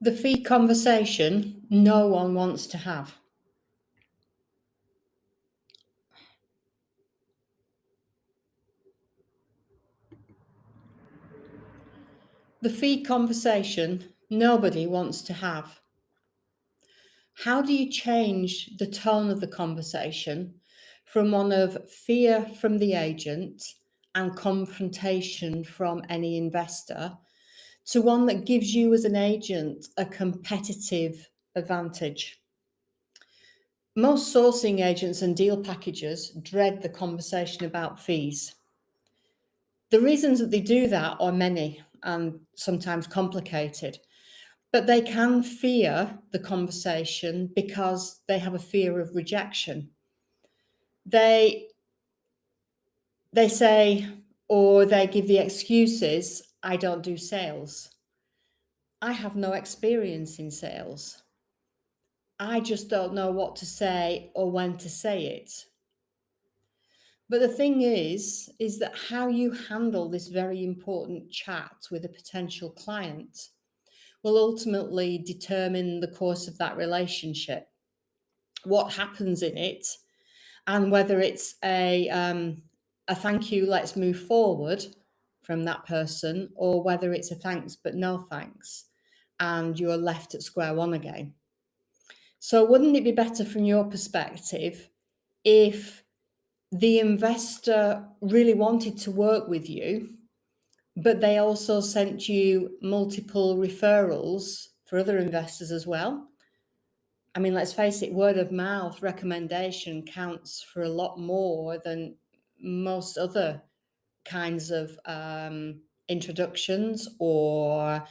The fee conversation no one wants to have. The fee conversation nobody wants to have. How do you change the tone of the conversation from one of fear from the agent and confrontation from any investor to one that gives you as an agent a competitive advantage? Most sourcing agents and deal packagers dread the conversation about fees. The reasons that they do that are many and sometimes complicated, but they can fear the conversation because they have a fear of rejection. They say, or they give the excuses, I don't do sales. I have no experience in sales. I just don't know what to say or when to say it. But the thing is that how you handle this very important chat with a potential client will ultimately determine the course of that relationship, what happens in it, and whether it's a thank you, let's move forward from that person, or whether it's a thanks but no thanks, and you're left at square one again. So wouldn't it be better from your perspective if the investor really wanted to work with you, but they also sent you multiple referrals for other investors as well? I mean, let's face it, word of mouth recommendation counts for a lot more than most other kinds of introductions or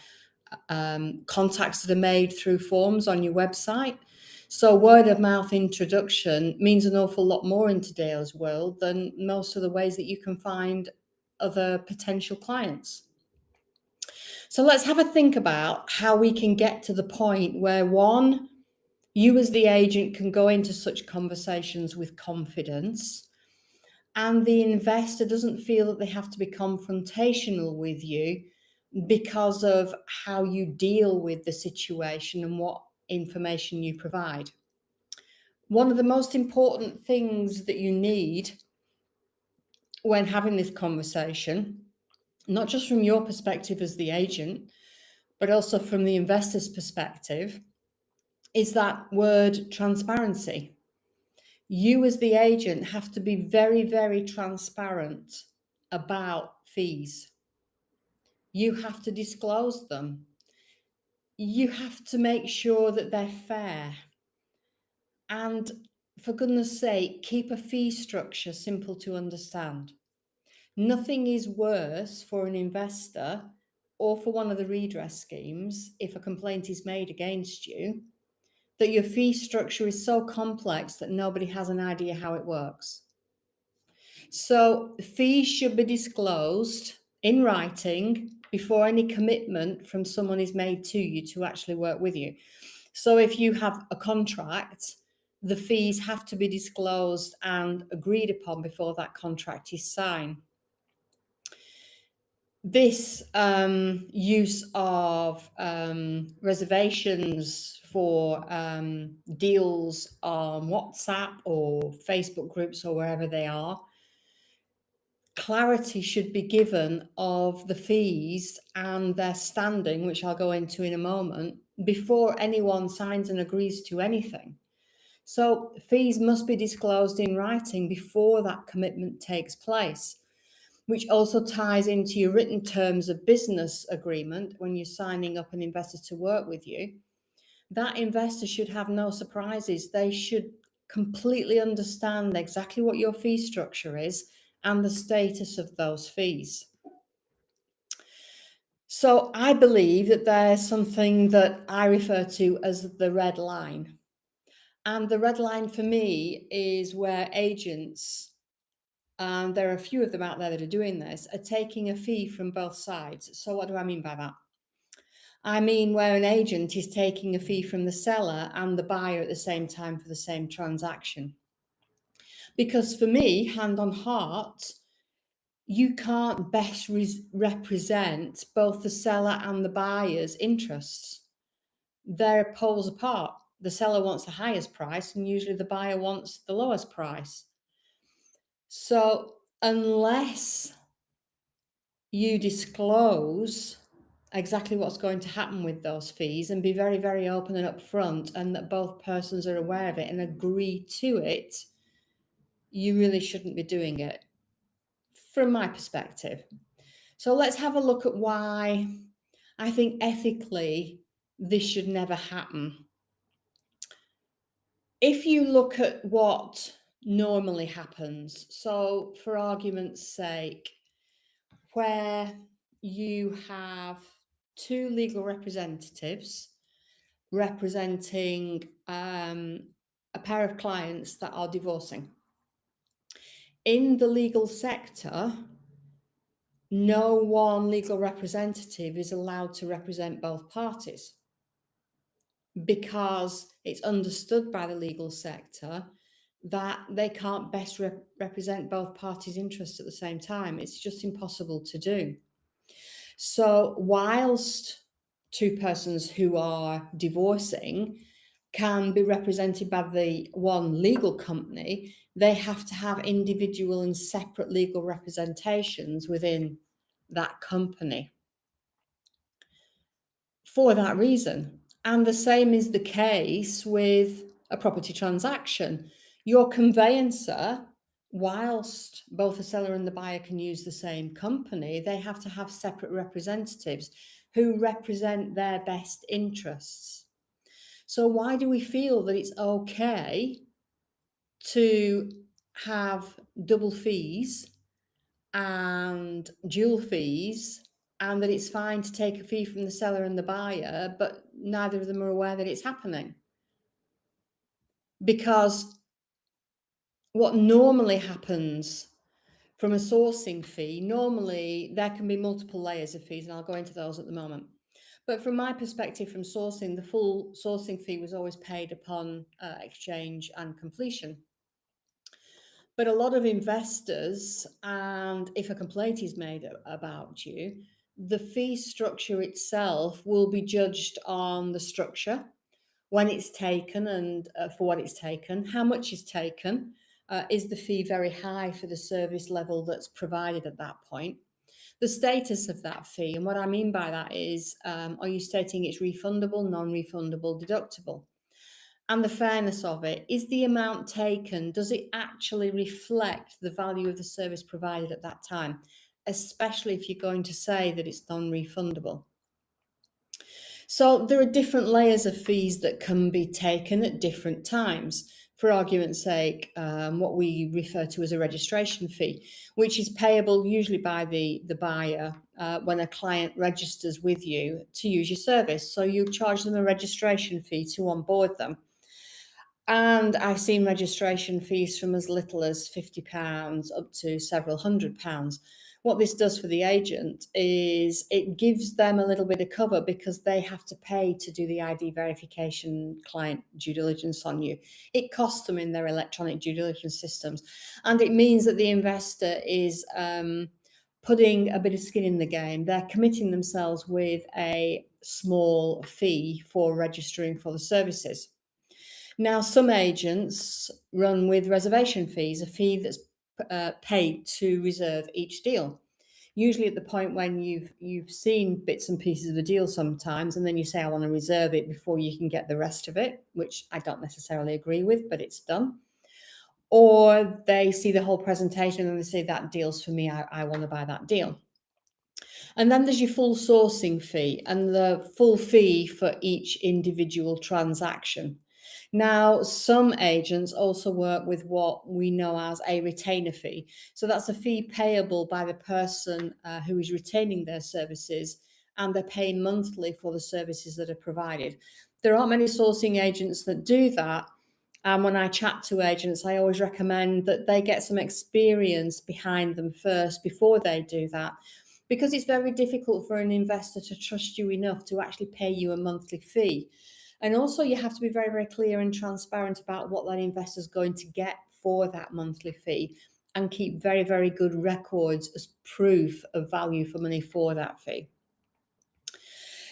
contacts that are made through forms on your website. So word of mouth introduction means an awful lot more in today's world than most of the ways that you can find other potential clients. So let's have a think about how we can get to the point where, one, you as the agent can go into such conversations with confidence, and the investor doesn't feel that they have to be confrontational with you because of how you deal with the situation and what information you provide. One of the most important things that you need when having this conversation, not just from your perspective as the agent, but also from the investor's perspective, is that word transparency. You as the agent have to be very, very transparent about fees. You have to disclose them. You have to make sure that they're fair. And for goodness sake, keep a fee structure simple to understand. Nothing is worse for an investor or for one of the redress schemes if a complaint is made against you that your fee structure is so complex that nobody has an idea how it works. So fees should be disclosed in writing before any commitment from someone is made to you to actually work with you. So if you have a contract, the fees have to be disclosed and agreed upon before that contract is signed. This use of reservations for deals on WhatsApp or Facebook groups or wherever they are, clarity should be given of the fees and their standing, which I'll go into in a moment, before anyone signs and agrees to anything. So fees must be disclosed in writing before that commitment takes place, which also ties into your written terms of business agreement when you're signing up an investor to work with you. That investor should have no surprises. They should completely understand exactly what your fee structure is and the status of those fees. So I believe that there's something that I refer to as the red line. And the red line for me is where agents, and there are a few of them out there that are doing this, are taking a fee from both sides. So what do I mean by that? I mean where an agent is taking a fee from the seller and the buyer at the same time for the same transaction. Because for me, hand on heart, you can't best represent both the seller and the buyer's interests. they're poles apart. The seller wants the highest price, and usually the buyer wants the lowest price. So, unless you disclose exactly what's going to happen with those fees and be very, very open and upfront, and that both persons are aware of it and agree to it, you really shouldn't be doing it, from my perspective. So let's have a look at why I think ethically this should never happen. If you look at what normally happens, so for argument's sake, where you have two legal representatives representing a pair of clients that are divorcing. In the legal sector, no one legal representative is allowed to represent both parties because it's understood by the legal sector that they can't best represent both parties' interests at the same time. It's just impossible to do. So whilst two persons who are divorcing can be represented by the one legal company, they have to have individual and separate legal representations within that company for that reason. And the same is the case with a property transaction. Your conveyancer, whilst both the seller and the buyer can use the same company, they have to have separate representatives who represent their best interests. So why do we feel that it's okay to have double fees and dual fees, and that it's fine to take a fee from the seller and the buyer, but neither of them are aware that it's happening? Because what normally happens from a sourcing fee, normally there can be multiple layers of fees, and I'll go into those at the moment. But from my perspective, from sourcing, the full sourcing fee was always paid upon exchange and completion. But a lot of investors, and if a complaint is made about you, the fee structure itself will be judged on the structure, when it's taken and for what it's taken, how much is taken, is the fee very high for the service level that's provided at that point, the status of that fee. And what I mean by that is, are you stating it's refundable, non-refundable, deductible? And the fairness of it. Is the amount taken, does it actually reflect the value of the service provided at that time, especially if you're going to say that it's non-refundable? So there are different layers of fees that can be taken at different times. For argument's sake, what we refer to as a registration fee, which is payable usually by the buyer when a client registers with you to use your service. So you charge them a registration fee to onboard them. And I've seen registration fees from as little as £50 up to several £100s. What this does for the agent is it gives them a little bit of cover because they have to pay to do the ID verification, client due diligence on you. It costs them in their electronic due diligence systems. And it means that the investor is putting a bit of skin in the game. They're committing themselves with a small fee for registering for the services. Now, some agents run with reservation fees, a fee that's paid to reserve each deal. Usually at the point when you've seen bits and pieces of the deal sometimes, and then you say, I want to reserve it before you can get the rest of it, which I don't necessarily agree with, but it's done. Or they see the whole presentation and they say, that deal's for me, I want to buy that deal. And then there's your full sourcing fee and the full fee for each individual transaction. Now, some agents also work with what we know as a retainer fee. So that's a fee payable by the person who is retaining their services, and they're paying monthly for the services that are provided. There aren't many sourcing agents that do that. And when I chat to agents, I always recommend that they get some experience behind them first before they do that, because it's very difficult for an investor to trust you enough to actually pay you a monthly fee. And also you have to be very, very clear and transparent about what that investor is going to get for that monthly fee, and keep very, very good records as proof of value for money for that fee.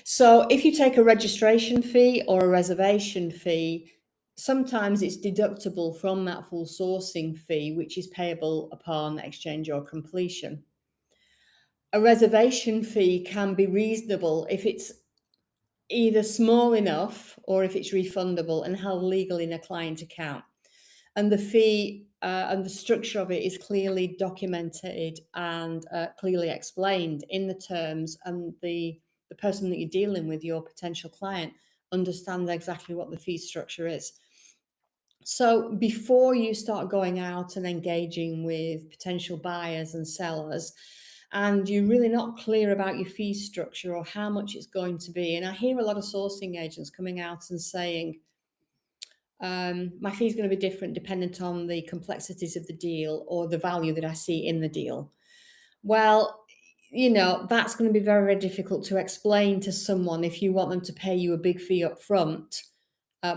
So if you take a registration fee or a reservation fee, sometimes it's deductible from that full sourcing fee, which is payable upon exchange or completion. A reservation fee can be reasonable if it's either small enough or if it's refundable and held legally in a client account. And the fee and the structure of it is clearly documented and clearly explained in the terms, and the person that you're dealing with, your potential client, understands exactly what the fee structure is. So before you start going out and engaging with potential buyers and sellers, and you're really not clear about your fee structure or how much it's going to be, and I hear a lot of sourcing agents coming out and saying, my fee is going to be different dependent on the complexities of the deal or the value that I see in the deal. Well, that's going to be very, very difficult to explain to someone if you want them to pay you a big fee up front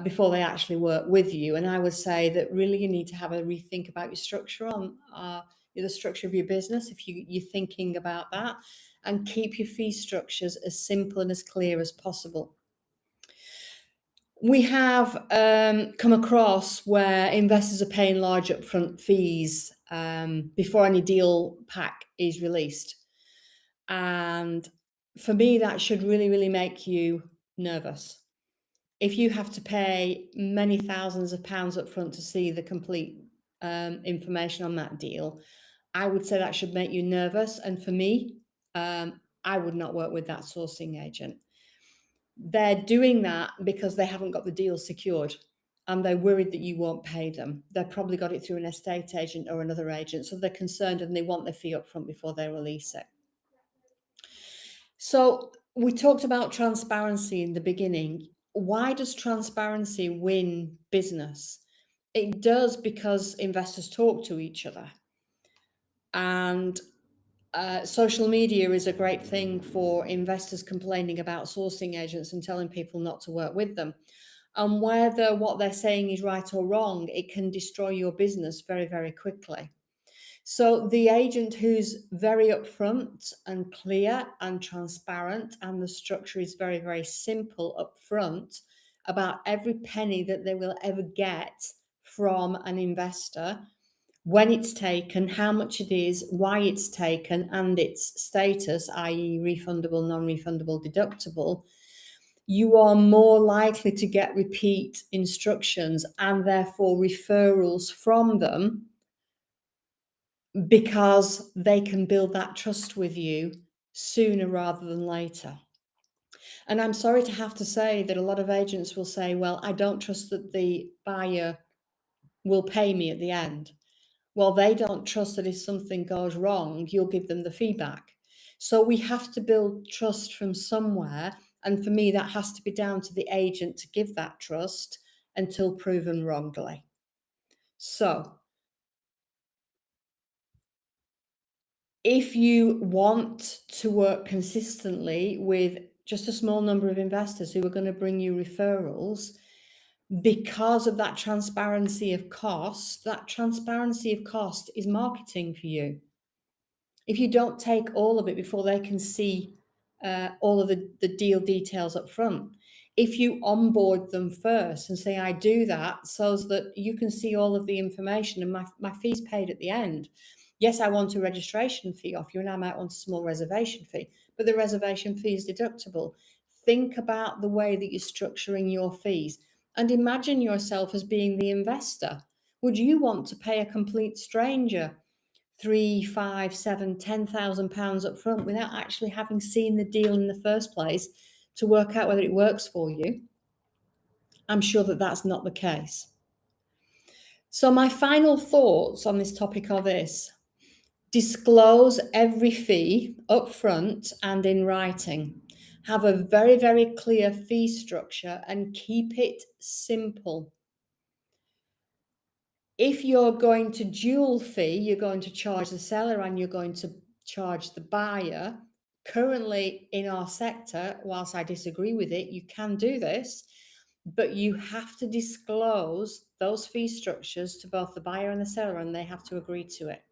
before they actually work with you. And I would say that really you need to have a rethink about your structure on the structure of your business if you're thinking about that, and keep your fee structures as simple and as clear as possible. We have come across where investors are paying large upfront fees before any deal pack is released. And for me, that should really, really make you nervous. If you have to pay many thousands of pounds up front to see the complete information on that deal, I would say that should make you nervous. And for me, I would not work with that sourcing agent. They're doing that because they haven't got the deal secured and they're worried that you won't pay them. They've probably got it through an estate agent or another agent, so they're concerned and they want their fee up front before they release it. So we talked about transparency in the beginning. Why does transparency win business? It does because investors talk to each other. And social media is a great thing for investors complaining about sourcing agents and telling people not to work with them. And whether what they're saying is right or wrong, it can destroy your business very, very quickly. So the agent who's very upfront and clear and transparent, and the structure is very, very simple upfront about every penny that they will ever get from an investor, when it's taken, how much it is, why it's taken, and its status, i.e., refundable, non-refundable, deductible, you are more likely to get repeat instructions and therefore referrals from them, because they can build that trust with you sooner rather than later. And I'm sorry to have to say that a lot of agents will say, well, I don't trust that the buyer will pay me at the end. Well, they don't trust that if something goes wrong, you'll give them the feedback. So we have to build trust from somewhere. And for me, that has to be down to the agent to give that trust until proven wrongly. So if you want to work consistently with just a small number of investors who are going to bring you referrals, because of that transparency of cost, that transparency of cost is marketing for you. If you don't take all of it before they can see all of the deal details up front, if you onboard them first and say, I do that so that you can see all of the information and my fee's paid at the end. Yes, I want a registration fee off you and I might want a small reservation fee, but the reservation fee is deductible. Think about the way that you're structuring your fees and imagine yourself as being the investor. Would you want to pay a complete stranger 3, 5, 7, 10,000 pounds up front without actually having seen the deal in the first place to work out whether it works for you? I'm sure that that's not the case. So my final thoughts on this topic are this: disclose every fee up front and in writing. Have a very, very clear fee structure and keep it simple. If you're going to dual fee, you're going to charge the seller and you're going to charge the buyer. Currently in our sector, whilst I disagree with it, you can do this, but you have to disclose those fee structures to both the buyer and the seller, and they have to agree to it.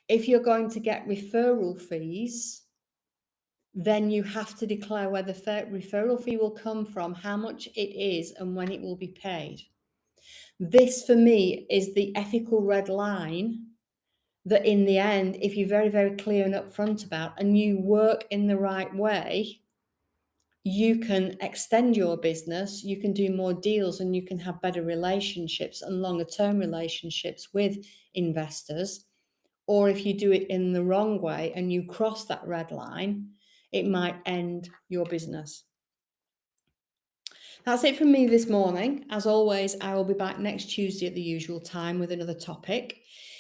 If you're going to get referral fees, then you have to declare where the referral fee will come from, how much it is, and when it will be paid. This, for me, is the ethical red line that in the end, if you're very, very clear and upfront about, and you work in the right way, you can extend your business, you can do more deals, and you can have better relationships and longer term relationships with investors. Or if you do it in the wrong way and you cross that red line, it might end your business. That's it from me this morning. As always, I will be back next Tuesday at the usual time with another topic.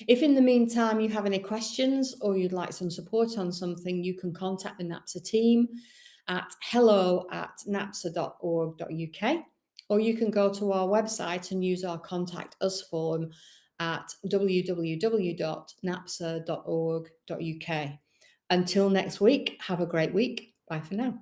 If in the meantime you have any questions or you'd like some support on something, you can contact the NAPSA team at hello@napsa.org.uk, or you can go to our website and use our contact us form at www.napsa.org.uk. Until next week, have a great week. Bye for now.